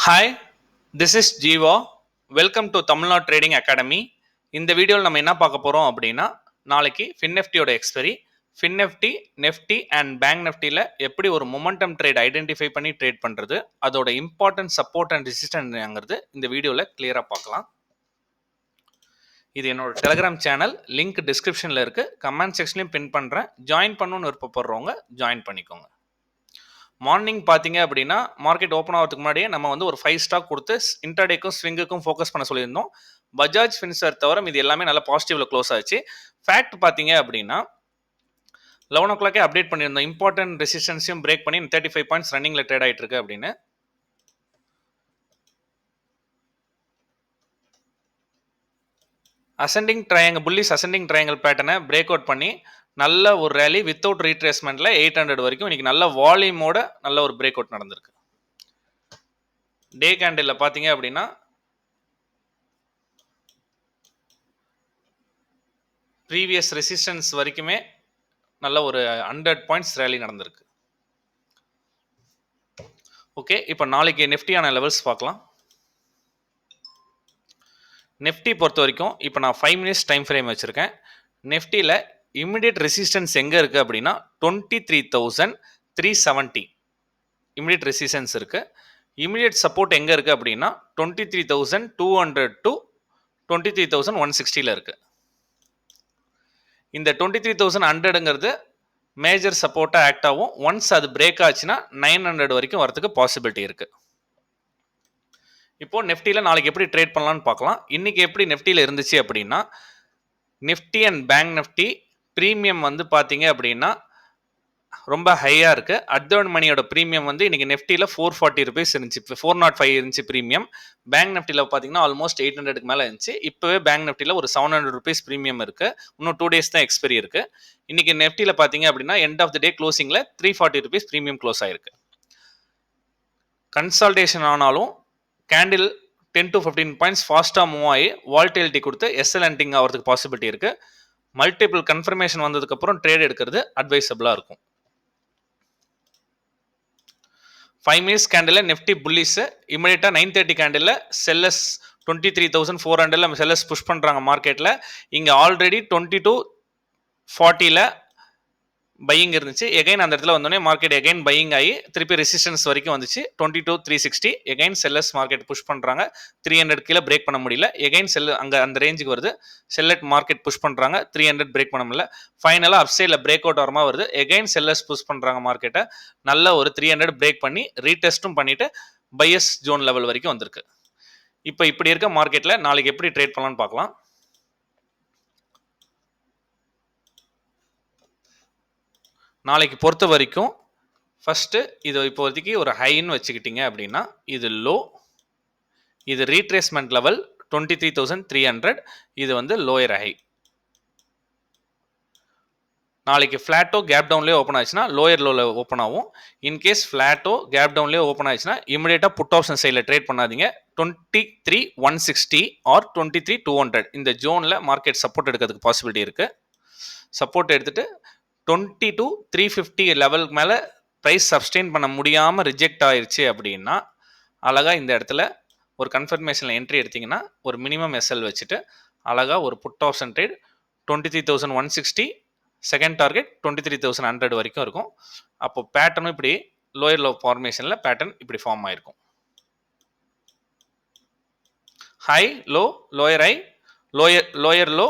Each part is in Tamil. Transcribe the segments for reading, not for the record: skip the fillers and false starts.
Hi, this is Jeeva. Welcome to Tamil Nadu trading academy. இந்த வீடியோவில் நம்ம என்ன பார்க்க போகிறோம் அப்படின்னா, நாளைக்கு ஃபின்எஃப்டியோட எக்ஸ்பெரி. ஃபின்எஃப்டி, நெஃப்டி அண்ட் பேங்க் நெஃப்டியில் எப்படி ஒரு மொமெண்டம் ட்ரேட் ஐடென்டிஃபை பண்ணி ட்ரேட் பண்ணுறது, அதோட இம்பார்ட்டன்ட் சப்போர்ட் அண்ட் ரெசிஸ்டன்ட்ங்கிறது இந்த வீடியோவில் கிளியராக பார்க்கலாம். இது என்னோட டெலிகிராம் சேனல், லிங்க் டிஸ்கிரிப்ஷனில் இருக்குது, கமெண்ட் செக்ஷன்லையும் பின் பண்ணுறேன். ஜாயின் பண்ணணும்னு விருப்பப்படுறவங்க ஜாயின் பண்ணிக்கோங்க. மார்னிங் பார்த்தீங்க அப்படின்னா, மார்க்கெட் ஓப்பன் ஆகிறதுக்கு முன்னாடியே நம்ம வந்து ஒரு 5 ஸ்டாக் கொடுத்து இன்டர்டேக்கும் ஸ்விங்குக்கும் ஃபோக்கஸ் பண்ண சொல்லியிருந்தோம். பஜாஜ் ஃபின்சர் தவிர இது எல்லாமே நல்ல பாசிட்டிவ்ல க்ளோஸ் ஆச்சு. ஃபேக்ட் பார்த்தீங்க அப்படின்னா 11 o'clock அப்டேட் பண்ணியிருந்தோம். இம்பார்ட்டன்ட் ரெசிஸ்டன்ஸையும் பிரேக் பண்ணி 35 பாயிண்ட்ஸ் ரன்னிங்ல ட்ரேட் ஆகிட்டு இருக்கு அப்படின்னு. Ascending triangle, bullish ascending triangle பேட்டர்னை பிரேக் அவுட் பண்ணி நல்ல ஒரு ரேலி வித்தவுட் ரீட்ரேஸ்மெண்ட்ல 800 வரைக்கும் இன்னைக்கு நல்ல வால்யூமோட நல்ல ஒரு பிரேக் அவுட் நடந்திருக்கு. டே கேண்டில் பார்த்தீங்க அப்படின்னா ப்ரீவியஸ் ரெசிஸ்டன்ஸ் வரைக்குமே நல்ல ஒரு 100 பாயிண்ட்ஸ் ரேலி நடந்திருக்கு. ஓகே, இப்போ நாளைக்கு நிஃப்டியான லெவல்ஸ் பார்க்கலாம். நிஃப்டி பொறுத்த வரைக்கும் இப்போ நான் 5 மினிட்ஸ் டைம் ஃப்ரேம் வச்சுருக்கேன். நிஃப்டியில் இமிடியேட் ரெசிஸ்டன்ஸ் எங்கே இருக்குது அப்படின்னா 23,370 இமிடியேட் ரெசிஸ்டன்ஸ் இருக்குது. இமிடியேட் சப்போர்ட் எங்கே இருக்குது அப்படின்னா 23,200 டு 23,160 இருக்குது. இந்த 23,100ங்கிறது மேஜர் சப்போர்ட்டாக ஆக்ட் ஆகும். ஒன்ஸ் அது பிரேக் ஆச்சுன்னா 900 வரைக்கும் வரதுக்கு பாசிபிலிட்டி இருக்குது. இப்போ நிஃப்டியில் நாளைக்கு எப்படி ட்ரேட் பண்ணலாம்னு பார்க்கலாம். இன்னைக்கு எப்படி நிஃப்டியில் இருந்துச்சு அப்படின்னா, Nifty and bank Nifty premium வந்து பார்த்தீங்க அப்படின்னா ரொம்ப ஹையாக இருக்குது. அட்வான் மணியோட ப்ரீமியம் வந்து இன்னைக்கு நிஃப்டியில் 440 rupees இருந்துச்சு, 405 இருந்துச்சு ப்ரீமியம். பேங்க் நிஃப்டியில் பார்த்தீங்கன்னா ஆல்மோஸ்ட் 800க்கு மேலே இருந்துச்சு. இப்போவே பேங்க் நிஃப்டியில் ஒரு 700 rupees ப்ரீமியம் இருக்குது. இன்னும் 2 days தான் எக்ஸ்பெரி இருக்குது. இன்னைக்கு நிஃப்டியில் பார்த்தீங்க அப்படின்னா எண்ட் ஆஃப் த டே க்ளோசிங்கில் 340 rupees ப்ரீமியம் க்ளோஸ் ஆயிருக்கு. கன்சால்டேஷன் ஆனாலும் கேண்டில் 10 to 15 பாயிண்ட்ஸ் ஃபாஸ்ட்டாக மூவ் ஆகி வால்டிலிட்டி கொடுத்து எஸ்எல்என்டிங் ஆகிறதுக்கு பாசிபிலிட்டி இருக்குது. மல்டிபிள் கன்ஃபர்மேஷன் வந்ததுக்கப்புறம் ட்ரேட் எடுக்கிறது அட்வைசபிளாக இருக்கும். 5 மினிட்ஸ் கேண்டில் நிஃப்டி புல்லிஸ் இமிடியேட்டாக 9:30 கேண்டில் செல்லஸ் 23,400 செல்லஸ் புஷ் பண்ணுறாங்க மார்க்கெட்டில். இங்கே ஆல்ரெடி 2240 பையிங் இருந்துச்சு. எகைன் அந்த இடத்துல வந்தோடனே மார்க்கெட் எகைன் பையிங் ஆகி திருப்பி ரெசிஸ்டன்ஸ் வரைக்கும் வந்துச்சு 22,360. எகைன் செல்லர்ஸ் மார்க்கெட் புஷ் பண்ணுறாங்க. 300 கீழே பிரேக் பண்ண முடியல. எகைன் அங்கே அந்த ரேஞ்சுக்கு வருது. செல்லட் மார்க்கெட் புஷ் பண்ணுறாங்க. 300 பிரேக் பண்ண முடியல. ஃபைனலாக அப்சைடில் பிரேக் அவுட் வரமா வருது. எகைன் செல்லர்ஸ் புஷ் பண்ணுறாங்க மார்க்கெட்டை. நல்ல ஒரு 300 பிரேக் பண்ணி ரீடெஸ்ட்டும் பண்ணிட்டு பையஸ் ஜோன் லெவல் வரைக்கும் வந்திருக்கு. இப்போ இப்படி இருக்க மார்க்கெட்டில் நாளைக்கு எப்படி ட்ரேட் பண்ணலாம்னு பார்க்கலாம். நாளைக்கு பொறுத்த வரைக்கும் ஃபஸ்ட்டு இது இப்போதைக்கு ஒரு ஹைன்னு வச்சுக்கிட்டீங்க அப்படின்னா இது லோ, இது ரீட்ரேஸ்மெண்ட் லெவல் 23,300, இது வந்து லோயர் ஹை. நாளைக்கு ஃப்ளாட்டோ கேப் டவுன்லேயே ஓப்பன் ஆச்சுன்னா லோயர் லோவில் ஓப்பன் ஆகும். இன்கேஸ் ஃப்ளாட்டோ கேப் டவுன்லேயே ஓப்பன் ஆச்சுன்னா இமிடியேட்டாக புட் ஆப்ஷன் சைடில் ட்ரேட் பண்ணாதீங்க. 23,160 ஆர் 23,200 இந்த ஜோனில் மார்க்கெட் சப்போர்ட் எடுக்கிறதுக்கு பாசிபிலிட்டி இருக்குது. சப்போர்ட் எடுத்துகிட்டு 22,350 லெவலுக்கு மேலே ப்ரைஸ் சப்ஸ்டெயின் பண்ண முடியாமல் ரிஜெக்ட் ஆயிடுச்சு அப்படின்னா அழகாக இந்த இடத்துல ஒரு கன்ஃபர்மேஷனில் என்ட்ரி எடுத்திங்கன்னா ஒரு மினிமம் எஸ்எல் வச்சுட்டு அழகாக ஒரு put option trade 23,160, second target 23,100 வரைக்கும் இருக்கும். அப்போ பேட்டர்னும் இப்படி லோயர் லோ ஃபார்மேஷனில் பேட்டர்ன் இப்படி ஃபார்ம் ஆயிருக்கும். High low, lower high, lower low,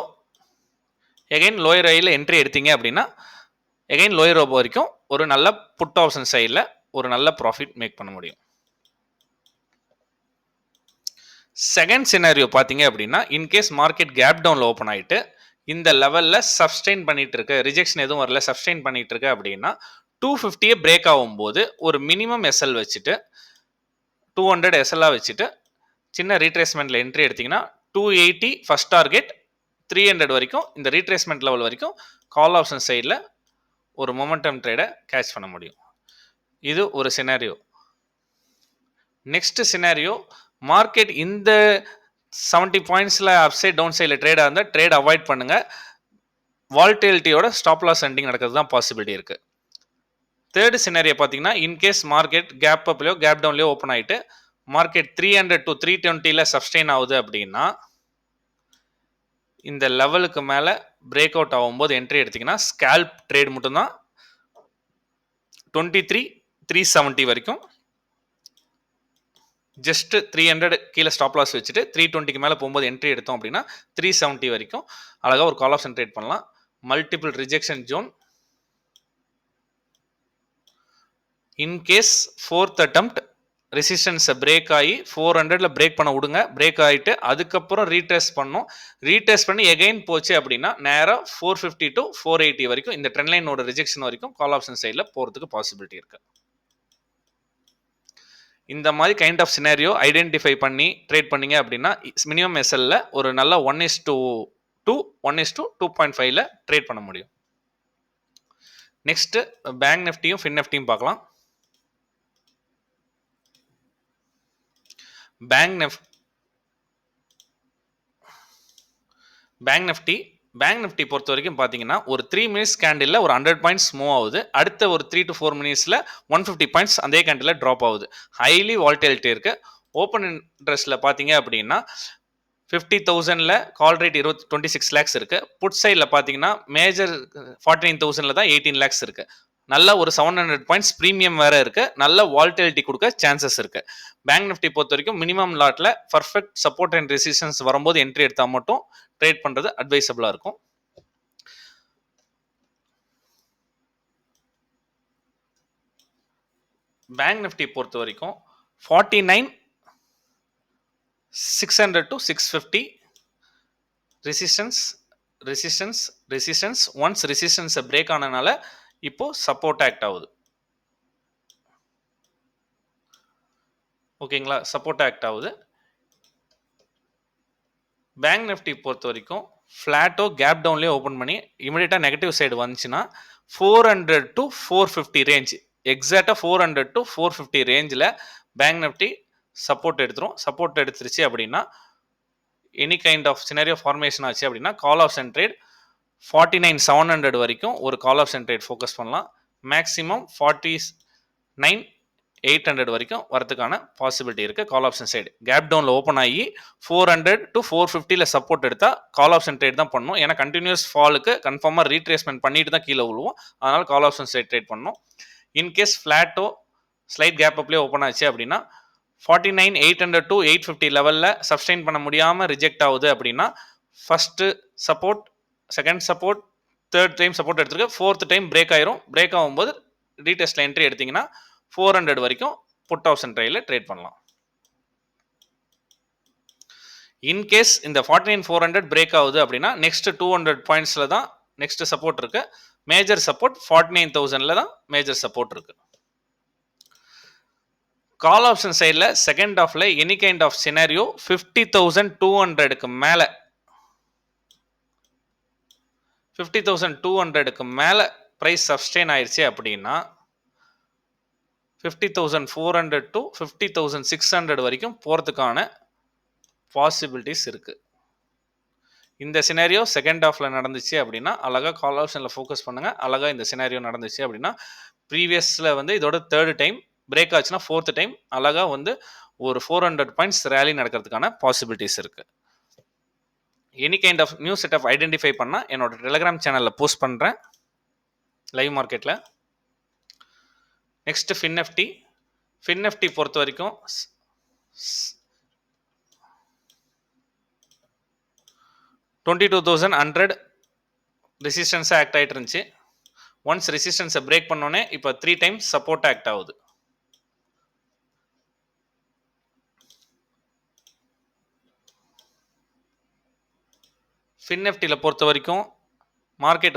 again lower ஹையில் என்ட்ரி எடுத்தீங்க அப்படின்னா எகைன் லோயர் ரோ வரைக்கும் ஒரு நல்ல புட் ஆப்ஷன் சைடில் ஒரு நல்ல ப்ராஃபிட் மேக் பண்ண முடியும். செகண்ட் சினாரியோ பார்த்தீங்க அப்படின்னா இன்கேஸ் மார்க்கெட் கேப் டவுனில் ஓப்பன் ஆகிட்டு இந்த லெவலில் சப்ஸ்டெயின் பண்ணிட்டு இருக்கு, ரிஜெக்ஷன் எதுவும் வரல, சப்ஸ்டெயின் பண்ணிட்டு இருக்கு அப்படின்னா 250 பிரேக் ஆகும்போது ஒரு மினிமம் எஸ்எல் வச்சுட்டு 200 எஸ்எல்லாக வச்சுட்டு சின்ன ரீட்ரேஸ்மெண்ட்டில் என்ட்ரி எடுத்திங்கன்னா 280 ஃபஸ்ட் டார்கெட் 300 வரைக்கும் இந்த ரீட்ரேஸ்மெண்ட் லெவல் வரைக்கும் கால் ஆப்ஷன் சைடில் ஒரு மொமெண்டம் ட்ரேடை கேட்ச் பண்ண முடியும். இது ஒரு சினாரியோ. நெக்ஸ்ட் சினாரியோ, மார்க்கெட் இந்த 70 பாயிண்ட்ஸில் அப்சைட் டவுன் சைடில் ட்ரேடாக இருந்தால் ட்ரேட் அவாய்ட் பண்ணுங்கள். வால்டிலிட்டியோட ஸ்டாப் லாஸ் எண்டிங் நடக்கிறது தான் பாசிபிலிட்டி இருக்குது. தேர்ட் சினாரியோ பார்த்தீங்கன்னா இன்கேஸ் மார்க்கெட் கேப் அப்லையோ கேப் டவுன்லையோ ஓப்பன் ஆகிட்டு மார்க்கெட் 300 to 320 சப்ஸ்டெயின் ஆகுது அப்படின்னா இந்த லெவலுக்கு மேல பிரேக் அவுட் ஆகும்போது என்ட்ரி எடுத்தீங்கன்னா ஸ்கேல்ப் ட்ரேட் மட்டும்தான் 23,370 வரைக்கும் ஜஸ்ட் 300 கீழே ஸ்டாப் லாஸ் வச்சுட்டு 320க்கு மேலே போகும்போது என்ட்ரி எடுத்தோம் அப்படின்னா 370 வரைக்கும் அழகாக ஒரு கால் ஆப்ஷன் ட்ரேட் பண்ணலாம். Multiple rejection zone. In case fourth attempt ரெசிஸ்டன்ஸை பிரேக் ஆகி 400ல பிரேக் பண்ண விடுங்க. பிரேக் ஆகிட்டு அதுக்கப்புறம் ரீடெஸ்ட் பண்ணோம். ரீடெஸ்ட் பண்ணி எகைன் போச்சு அப்படின்னா நேராக 450 to 480 வரைக்கும் இந்த ட்ரெண்ட் லைனோட ரிஜெக்ஷன் வரைக்கும் கால் ஆப்ஷன் சைடில் போகிறதுக்கு பாசிபிலிட்டி இருக்கு. இந்த மாதிரி கைண்ட் ஆஃப் சினாரியோ ஐடென்டிஃபை பண்ணி ட்ரேட் பண்ணீங்க அப்படின்னா மினிமம் எஸ்எல்ல ஒரு நல்ல 1:2 1:2.5ல ட்ரேட் பண்ண முடியும். நெக்ஸ்ட் பேங்க் நிஃப்டியும் ஃபின் நிஃப்டியும் பார்க்கலாம். பேங்க் நிஃப்டி பொறுத்த வரைக்கும் பார்த்தீங்கன்னா ஒரு 3 மினிட்ஸ் கேண்டில் ஒரு 100 பாயிண்ட்ஸ் மூவ் ஆகுது. அடுத்த ஒரு 3 to 4 மினிட்ஸில் 150 பாயிண்ட்ஸ் அதே கேண்டில் ட்ராப் ஆகுது. ஹைலி வால்டிலிட்டி இருக்கு. ஓப்பன் இன்ட்ரெஸ்ட்ல பார்த்தீங்க அப்படின்னா 50,000ல கால் ரேட் 26 லேக்ஸ் இருக்கு. புட் சைடில் பார்த்தீங்கன்னா மேஜர் 49,000ல தான் 18 லேக்ஸ் இருக்கு. நல்ல ஒரு 700 பாயிண்ட்ஸ் ப்ரீமியம் வேற இருக்கு. நல்ல வால்டிலிட்டி கொடுக்க சான்சஸ் இருக்கு. பேங்க் நிஃப்டி பொறுத்த வரைக்கும் மினிமம் லாட்ல பர்ஃபெக்ட் சப்போர்ட் அண்ட் ரெசிஸ்டன்ஸ் வரும்போது என்ட்ரி எடுத்தா மட்டும் ட்ரேட் பண்றது அட்வைசபிளா இருக்கும். பேங்க் நிஃப்டி பொறுத்த வரைக்கும் 49,600 to 650 ரெசிஸ்டன்ஸ் ஒன்ஸ் ரெசிஸ்டன்ஸை பிரேக் ஆனனால இப்போ சப்போர்ட் ஆக்ட் ஆகுது. ஓகேங்களா, சப்போர்ட் ஆக்ட் ஆகுது. பேங்க் நிஃப்டி பொறுத்த வரைக்கும் ஃப்ளாட்டோ கேப் டவுன்லேயே ஓப்பன் பண்ணி இமீடியட்டாக நெகட்டிவ் சைடு வந்துச்சுன்னா 400 to 450 ரேஞ்ச், எக்ஸாக்டாக 400 to 450 ரேஞ்சில் பேங்க் நிஃப்டி சப்போர்ட் எடுத்துரும். சப்போர்ட் எடுத்துருச்சு அப்படின்னா any kind of scenario formation ஆச்சு அப்படின்னா கால் ஆப்ஷன் ட்ரேட் 49,700 வரைக்கும் ஒரு கால் ஆப்ஷன் ட்ரேட் ஃபோக்கஸ் பண்ணலாம். மேக்ஸிமம் 49,800 வரைக்கும் வரதுக்கான பாசிபிலிட்டி இருக்குது. கால் ஆப்ஷன் சைடு கேப் டவுனில் ஓப்பன் ஆகி 400 to 450ல சப்போர்ட் எடுத்தால் கால் ஆப்ஷன் ட்ரேட் தான் பண்ணணும். ஏன்னா கண்டினியூஸ் ஃபாலுக்கு கன்ஃபார்மாக ரீட்ரேஸ்மெண்ட் பண்ணிட்டு தான் கீழே விழுவோம். அதனால் கால் ஆப்ஷன் சைடு ட்ரேட் பண்ணணும். இன்கேஸ் ஃப்ளாட்டோ ஸ்லைட் கேப் அப்லேயே ஓப்பன் ஆச்சு அப்படின்னா 49,800 to 850 லெவலில் சப்ஸ்டெயின் பண்ண முடியாமல் ரிஜெக்ட் ஆகுது அப்படின்னா first support, second support, third time support எடுத்துருக்கு, ஃபோர்த் டைம் பிரேக் ஆயிரும். பிரேக் ஆகும்போது ரீடெஸ்ட்ல என்ட்ரி எடுத்தீங்கன்னா 400 வரைக்கும் புட் ஆப்ஷன் ட்ரேடில் ட்ரேட் பண்ணலாம். இன்கேஸ் இந்த 49,400 பிரேக் ஆகுது அப்படின்னா நெக்ஸ்ட் 200 பாயிண்ட்ஸில் தான் நெக்ஸ்ட் சப்போர்ட் இருக்கு. மேஜர் சப்போர்ட் 49,000ல தான் மேஜர் சப்போர்ட் இருக்கு. கால் ஆப்ஷன் சைடில் செகண்ட் ஆஃப்ல எனி கைண்ட் ஆஃப் சினாரியோ 50,200க்கு மேலே 50,200க்கு மேலே ப்ரைஸ் சப்ஸ்டெயின் ஆயிடுச்சு அப்படின்னா 50,400 to 50,600 வரைக்கும் போகிறதுக்கான பாசிபிலிட்டிஸ் இருக்குது. இந்த சினாரியோ செகண்ட் ஆஃப்ல நடந்துச்சு அப்படின்னா அழகாக கால் ஆப்ஷனில் ஃபோக்கஸ் பண்ணுங்க. அழகாக இந்த சினாரியோ நடந்துச்சு அப்படின்னா ப்ரீவியஸில் இதோட தேர்ட் டைம் பிரேக் ஆச்சுன்னா ஃபோர்த் டைம் அழகாக ஒரு 400 பாயிண்ட்ஸ் ரேலி நடக்கிறதுக்கான பாசிபிலிட்டிஸ் இருக்குது. Any kind of new setup identify பண்ணால் என்னோட டெலிகிராம் சேனலில் போஸ்ட் பண்ணுறேன் லைவ் மார்க்கெட்டில். நெக்ஸ்ட் ஃபின் நிஃப்டி பொறுத்த வரைக்கும் 22,100 ரெசிஸ்டன்ஸாக ஆக்ட் ஆகிட்டு இருந்துச்சு. ஒன்ஸ் ரெசிஸ்டன்ஸை பிரேக் பண்ணோன்னே இப்போ 3 டைம்ஸ் சப்போர்ட் ஆக்ட் ஆகுது. ஃபின் நிஃப்டியில் பொறுத்த வரைக்கும் மார்க்கெட்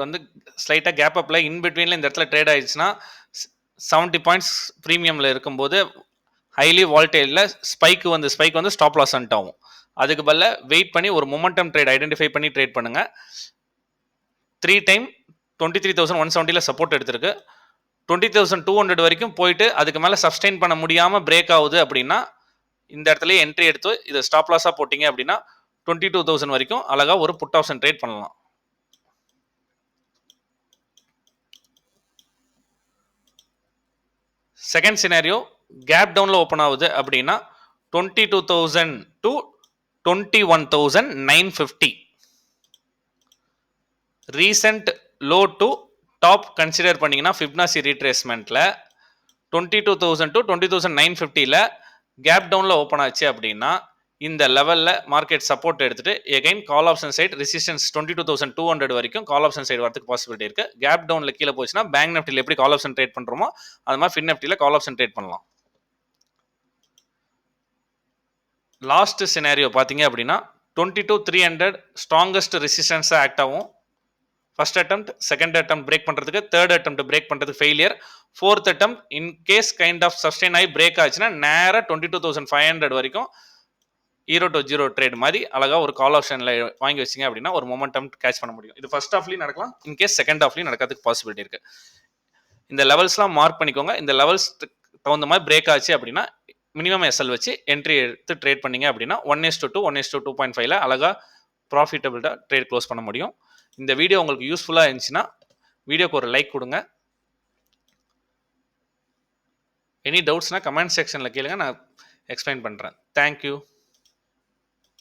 ஸ்லைட்டாக கேப் அப்பில் இன்பிட்வீனில் இந்த இடத்துல ட்ரேட் ஆயிடுச்சுன்னா 70 பாயிண்ட்ஸ் ப்ரீமியமில் இருக்கும்போது ஹைலி வால்டைலில் ஸ்பைக் ஸ்டாப் லாஸ் ஆகும். அதுக்கு பதில் வெயிட் பண்ணி ஒரு மொமெண்டம் ட்ரேட் ஐடென்டிஃபை பண்ணி ட்ரேட் பண்ணுங்க. 3 டைம் 23,170ல சப்போர்ட் எடுத்திருக்கு. 20,200 வரைக்கும் போயிட்டு அதுக்கு மேலே சப்ஸ்டெயின் பண்ண முடியாமல் பிரேக் ஆகுது அப்படின்னா இந்த இடத்துல என்ட்ரி எடுத்து இதை ஸ்டாப் லாஸாக போட்டிங்க அப்படின்னா 22,000 வரைக்கும் அழகாக ஒரு புட் ஆப்ஷன் ட்ரேட் பண்ணலாம். செகண்ட் சினாரியோ கேப் டவுனில் ஓப்பன் ஆகுது அப்படின்னா 22,000 to 21,950. Recent low to top consider பண்ணிங்கன்னா ஃபிப்னாசி ரீட்ரேஸ்மெண்ட்டில் 22,000 டு 20,950ல் கேப் டவுனில் ஓப்பன் ஆச்சு அப்படின்னா இந்த லெவலில் மார்க்கெட் சப்போர்ட் எடுத்துட்டு எகைன் கால் ஆப்ஷன் சைடு ரெசிஸ்டன்ஸ் 22,200 வரைக்கும் கால் ஆப்ஷன் சைடு வரதுக்கு பாசிபிலிட்டி இருக்கு. கேப் டவுனில் கீழே போச்சுன்னா பேங்க் நிஃப்டியில் எப்படி கால் ஆப்ஷன் ட்ரேட் பண்ணுறோமோ அது மாதிரி ஃபின் நிஃப்டியில் கால் ஆப்ஷன் ட்ரேட் பண்ணலாம். லாஸ்ட் சினாரியோ பார்த்தீங்க அப்படின்னா 22,300 ஸ்ட்ராங்கஸ்ட் ரெசிஸ்டன்ஸாக ஆக்ட் ஆகும். First attempt, second attempt break பண்ணுறதுக்கு, தேர்ட் அட்டெம்ப்ட் பிரேக் பண்ணுறதுக்கு failure, fourth attempt in case kind of sustain ஆகி பிரேக் ஆச்சுன்னா நேராக 22,500 வரைக்கும் 0 to 0 ட்ரேட் மாதிரி அழகாக ஒரு கால் ஆப்ஷனில் வாங்கி வச்சிங்க அப்படின்னா ஒரு மொமெண்டம் கேட்ச் பண்ண முடியும். இது ஃபர்ஸ்ட் ஹாஃப்லையும் நடக்கலாம், இன்கேஸ் செகண்ட் ஹாஃப்லையும் நடக்கிறதுக்கு பாசிபிலிட்டி இருக்குது. இந்த லெவல்ஸ்லாம் மார்க் பண்ணிக்கோங்க. இந்த லெவல்ஸ் தகுந்த மாதிரி பிரேக் ஆச்சு அப்படின்னா மினிமம் எஸ்எல் வச்சு என்ட்ரி எடுத்து ட்ரேட் பண்ணிங்க அப்படின்னா 1:2, 1:2.5ல அழகாக ப்ராஃபிட்டபிளாக ட்ரேட் க்ளோஸ் பண்ண முடியும். இந்த வீடியோ உங்களுக்கு யூஸ்ஃபுல்லாக இருந்துச்சுன்னா வீடியோக்கு ஒரு லைக் கொடுங்க. எனி டவுட்ஸ்னால் கமெண்ட் செக்ஷனில் கேளுங்க, நான் எக்ஸ்பிளைன் பண்ணுறேன். தேங்க்யூ.